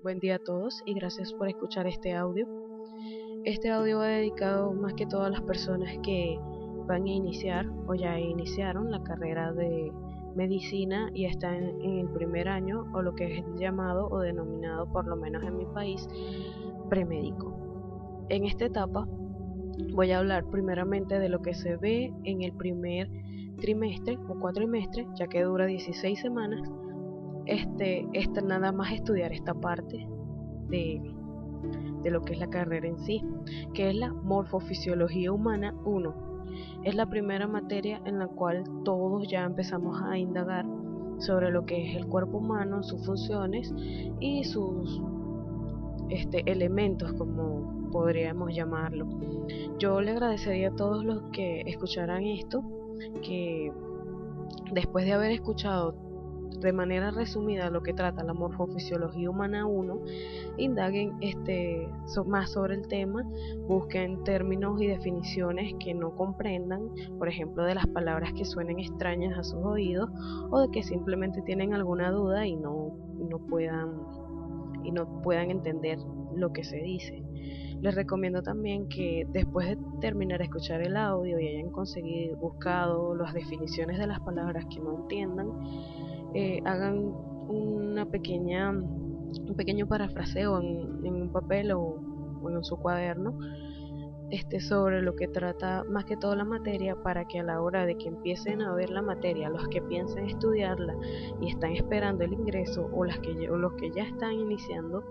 Buen día a todos y gracias por escuchar este audio. Este audio va dedicado más que todo a las personas que van a iniciar o ya iniciaron la carrera de medicina y están en el primer año o lo que es llamado o denominado, por lo menos en mi país, premédico. En esta etapa voy a hablar primeramente de lo que se ve en el primer trimestre o cuatrimestre, ya que dura 16 semanas. Nada más estudiar esta parte de, de lo que es la carrera en sí, que es la Morfofisiología Humana 1. Es la primera materia en la cual todos ya empezamos a indagar sobre lo que es el cuerpo humano, sus funciones y sus elementos, como podríamos llamarlo. Yo le agradecería a todos los que escucharan esto, que después de haber escuchado de manera resumida lo que trata la Morfofisiología Humana 1, indaguen más sobre el tema, busquen términos y definiciones que no comprendan, por ejemplo de las palabras que suenen extrañas a sus oídos o de que simplemente tienen alguna duda y no puedan entender lo que se dice. Les recomiendo también que después de terminar de escuchar el audio y hayan buscado las definiciones de las palabras que no entiendan, hagan un pequeño parafraseo en un papel o en su cuaderno sobre lo que trata más que todo la materia, para que a la hora de que empiecen a ver la materia, los que piensen estudiarla y están esperando el ingreso o los que ya están iniciando,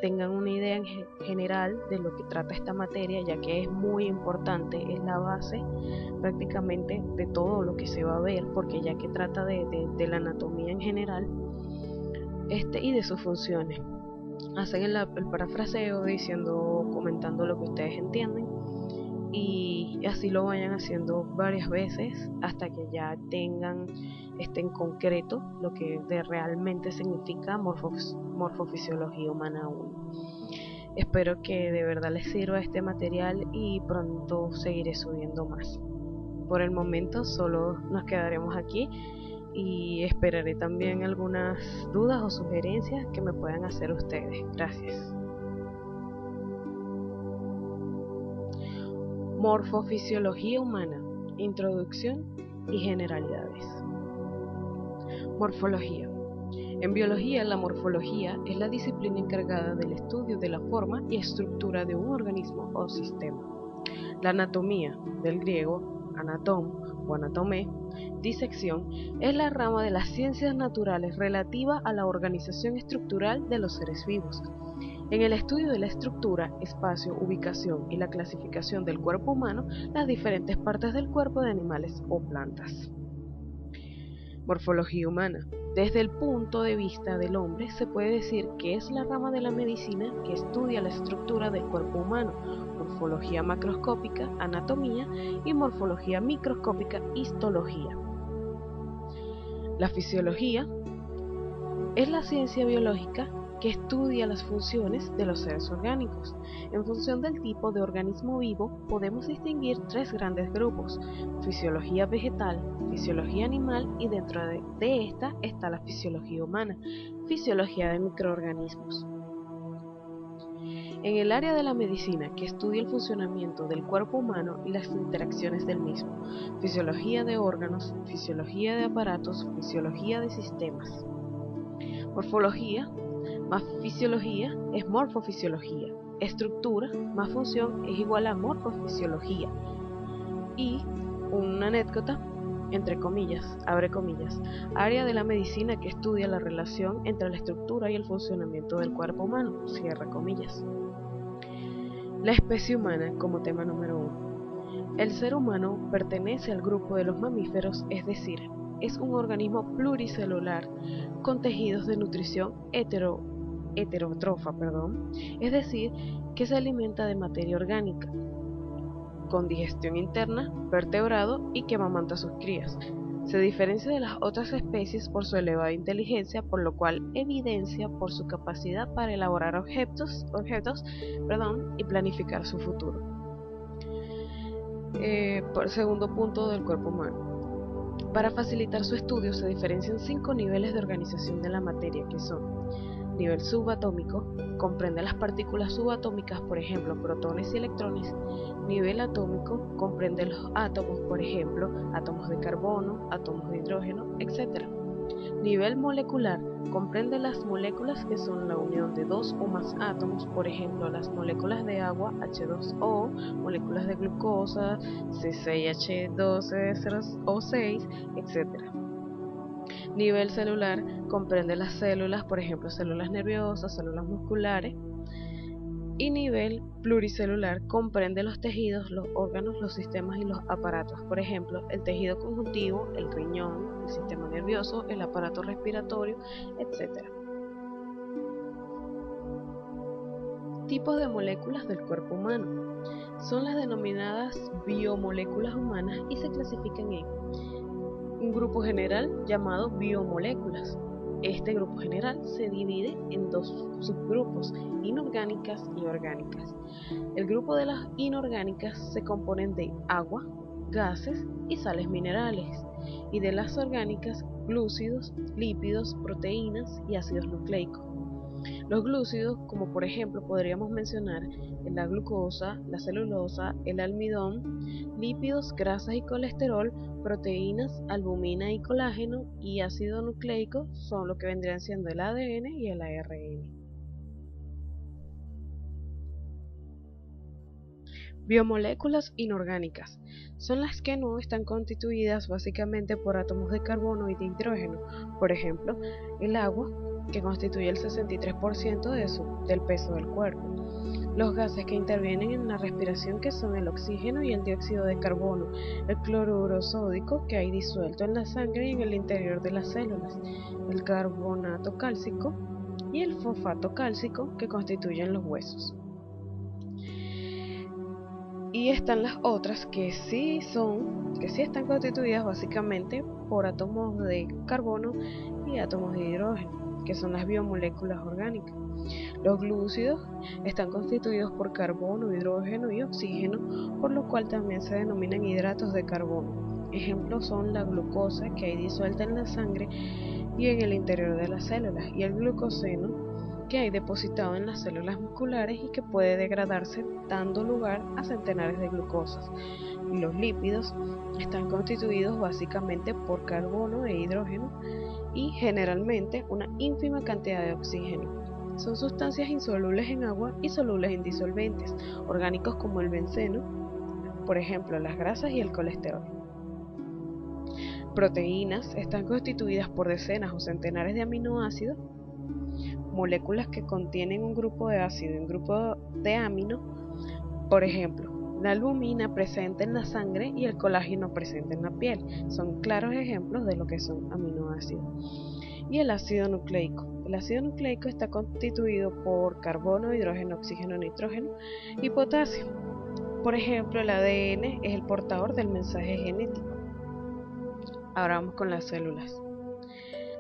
tengan una idea en general de lo que trata esta materia, ya que es muy importante, es la base prácticamente de todo lo que se va a ver, porque ya que trata de la anatomía en general y de sus funciones. Hacen el parafraseo comentando lo que ustedes entienden, y así lo vayan haciendo varias veces hasta que ya tengan en concreto lo que realmente significa Morfofisiología Humana 1. Espero que de verdad les sirva este material y pronto seguiré subiendo más. Por el momento solo nos quedaremos aquí y esperaré también algunas dudas o sugerencias que me puedan hacer ustedes. Gracias. Morfofisiología humana, introducción y generalidades. Morfología. En biología, la morfología es la disciplina encargada del estudio de la forma y estructura de un organismo o sistema. La anatomía, del griego anatom o anatomé, disección, es la rama de las ciencias naturales relativa a la organización estructural de los seres vivos. En el estudio de la estructura, espacio, ubicación y la clasificación del cuerpo humano, las diferentes partes del cuerpo de animales o plantas. Morfología humana. Desde el punto de vista del hombre, se puede decir que es la rama de la medicina que estudia la estructura del cuerpo humano, morfología macroscópica, anatomía, y morfología microscópica, histología. La fisiología es la ciencia biológica que estudia las funciones de los seres orgánicos. En función del tipo de organismo vivo, podemos distinguir tres grandes grupos: fisiología vegetal, fisiología animal y dentro de esta está la fisiología humana, fisiología de microorganismos. En el área de la medicina, que estudia el funcionamiento del cuerpo humano y las interacciones del mismo, fisiología de órganos, fisiología de aparatos, fisiología de sistemas. Morfología más fisiología es morfofisiología. Estructura más función es igual a morfofisiología. Y una anécdota, entre comillas, abre comillas, área de la medicina que estudia la relación entre la estructura y el funcionamiento del cuerpo humano, cierra comillas. La especie humana como tema número 1. El ser humano pertenece al grupo de los mamíferos, es decir, es un organismo pluricelular con tejidos de nutrición heterótrofa, es decir, que se alimenta de materia orgánica, con digestión interna, vertebrado y que amamanta a sus crías. Se diferencia de las otras especies por su elevada inteligencia, por lo cual evidencia por su capacidad para elaborar objetos y planificar su futuro. Por segundo punto del cuerpo humano. Para facilitar su estudio se diferencian 5 niveles de organización de la materia, que son Nivel subatómico comprende las partículas subatómicas, por ejemplo, protones y electrones. Nivel atómico comprende los átomos, por ejemplo, átomos de carbono, átomos de hidrógeno, etc. Nivel molecular comprende las moléculas que son la unión de dos o más átomos, por ejemplo, las moléculas de agua H2O, moléculas de glucosa C6H12O6, etc. Nivel celular comprende las células, por ejemplo, células nerviosas, células musculares. Y nivel pluricelular comprende los tejidos, los órganos, los sistemas y los aparatos, por ejemplo, el tejido conjuntivo, el riñón, el sistema nervioso, el aparato respiratorio, etc. Tipos de moléculas del cuerpo humano. Son las denominadas biomoléculas humanas y se clasifican en un grupo general llamado biomoléculas. Este grupo general se divide en dos subgrupos, inorgánicas y orgánicas. El grupo de las inorgánicas se componen de agua, gases y sales minerales, y de las orgánicas, glúcidos, lípidos, proteínas y ácidos nucleicos. Los glúcidos, como por ejemplo podríamos mencionar la glucosa, la celulosa, el almidón, lípidos, grasas y colesterol, proteínas, albumina y colágeno, y ácido nucleico son lo que vendrían siendo el ADN y el ARN. Biomoléculas inorgánicas son las que no están constituidas básicamente por átomos de carbono y de hidrógeno, por ejemplo, el agua, que constituye el 63% del peso del cuerpo. Los gases que intervienen en la respiración, que son el oxígeno y el dióxido de carbono, el cloruro sódico que hay disuelto en la sangre y en el interior de las células, el carbonato cálcico y el fosfato cálcico que constituyen los huesos. Y están las otras que sí están constituidas básicamente por átomos de carbono y átomos de hidrógeno, que son las biomoléculas orgánicas. Los glúcidos están constituidos por carbono, hidrógeno y oxígeno, por lo cual también se denominan hidratos de carbono. Ejemplos son la glucosa que hay disuelta en la sangre y en el interior de las células, y el glucoseno que hay depositado en las células musculares y que puede degradarse dando lugar a centenares de glucosas. Y los lípidos están constituidos básicamente por carbono e hidrógeno y generalmente una ínfima cantidad de oxígeno. Son sustancias insolubles en agua y solubles en disolventes orgánicos como el benceno, por ejemplo, las grasas y el colesterol. Proteínas están constituidas por decenas o centenares de aminoácidos, moléculas que contienen un grupo de ácido y un grupo de amino, por ejemplo, la albumina presente en la sangre y el colágeno presente en la piel. Son claros ejemplos de lo que son aminoácidos. Y el ácido nucleico. El ácido nucleico está constituido por carbono, hidrógeno, oxígeno, nitrógeno y potasio. Por ejemplo, el ADN es el portador del mensaje genético. Ahora vamos con las células.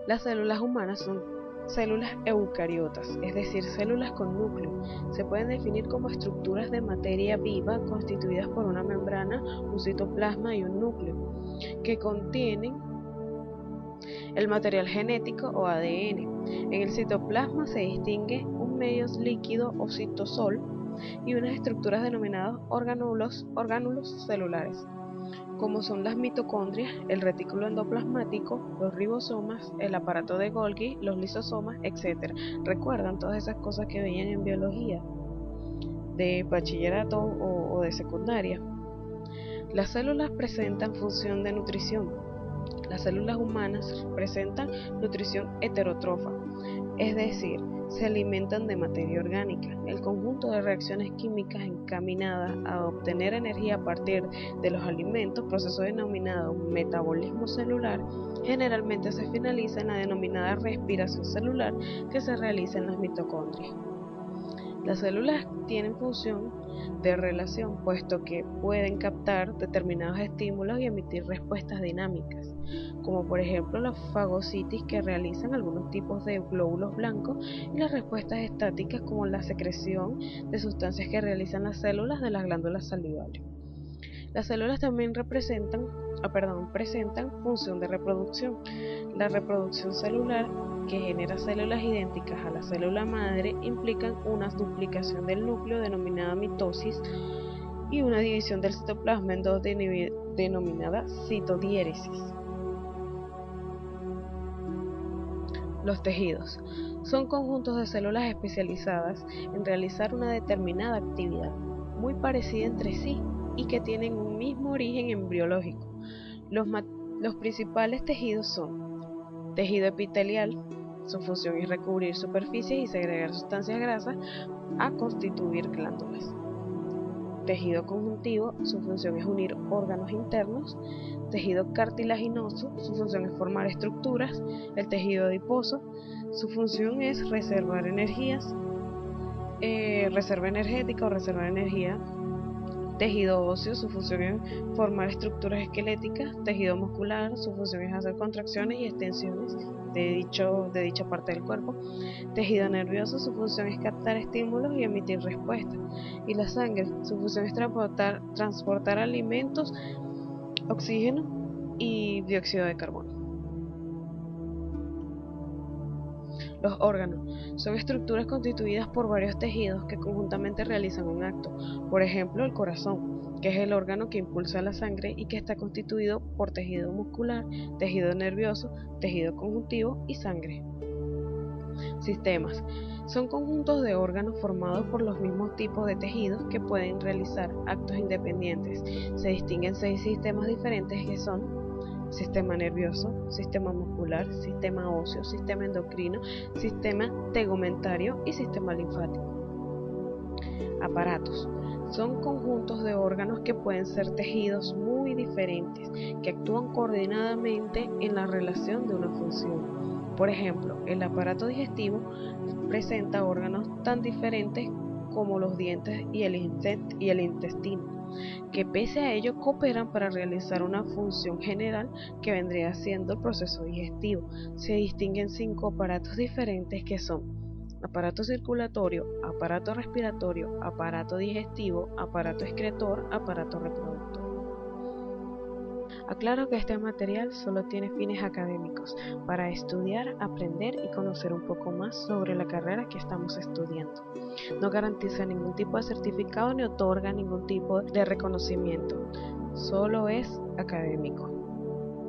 Las células humanas son células eucariotas, es decir, células con núcleo. Se pueden definir como estructuras de materia viva constituidas por una membrana, un citoplasma y un núcleo, que contienen el material genético o ADN. En el citoplasma se distingue un medio líquido o citosol y unas estructuras denominadas orgánulos celulares, como son las mitocondrias, el retículo endoplasmático, los ribosomas, el aparato de Golgi, los lisosomas, etc. ¿Recuerdan todas esas cosas que veían en biología de bachillerato o de secundaria? Las células presentan función de nutrición. Las células humanas presentan nutrición heterótrofa, es decir, se alimentan de materia orgánica. El conjunto de reacciones químicas encaminadas a obtener energía a partir de los alimentos, proceso denominado metabolismo celular, generalmente se finaliza en la denominada respiración celular que se realiza en las mitocondrias. Las células tienen función de relación, puesto que pueden captar determinados estímulos y emitir respuestas dinámicas, como por ejemplo la fagocitis que realizan algunos tipos de glóbulos blancos, y las respuestas estáticas como la secreción de sustancias que realizan las células de las glándulas salivales. Las células también presentan función de reproducción. La reproducción celular que genera células idénticas a la célula madre, implican una duplicación del núcleo denominada mitosis y una división del citoplasma en dos denominada citodiéresis. Los tejidos son conjuntos de células especializadas en realizar una determinada actividad, muy parecida entre sí y que tienen un mismo origen embriológico. Los principales tejidos son tejido epitelial, su función es recubrir superficies y segregar sustancias grasas a constituir glándulas. Tejido conjuntivo, su función es unir órganos internos. Tejido cartilaginoso, su función es formar estructuras. El tejido adiposo, su función es reservar energías, reserva energética o reservar energía. Tejido óseo, su función es formar estructuras esqueléticas. Tejido muscular, su función es hacer contracciones y extensiones de dicha parte del cuerpo. Tejido nervioso, su función es captar estímulos y emitir respuestas. Y la sangre, su función es transportar alimentos, oxígeno y dióxido de carbono. Los órganos son estructuras constituidas por varios tejidos que conjuntamente realizan un acto. Por ejemplo, el corazón, que es el órgano que impulsa la sangre y que está constituido por tejido muscular, tejido nervioso, tejido conjuntivo y sangre. Sistemas son conjuntos de órganos formados por los mismos tipos de tejidos que pueden realizar actos independientes. Se distinguen 6 sistemas diferentes que son sistema nervioso, sistema muscular, sistema óseo, sistema endocrino, sistema tegumentario y sistema linfático. Aparatos son conjuntos de órganos que pueden ser tejidos muy diferentes, que actúan coordinadamente en la relación de una función. Por ejemplo, el aparato digestivo presenta órganos tan diferentes como los dientes y el intestino, que pese a ello cooperan para realizar una función general que vendría siendo el proceso digestivo. Se distinguen 5 aparatos diferentes que son aparato circulatorio, aparato respiratorio, aparato digestivo, aparato excretor, aparato reproductor. Aclaro que este material solo tiene fines académicos, para estudiar, aprender y conocer un poco más sobre la carrera que estamos estudiando. No garantiza ningún tipo de certificado ni otorga ningún tipo de reconocimiento, solo es académico.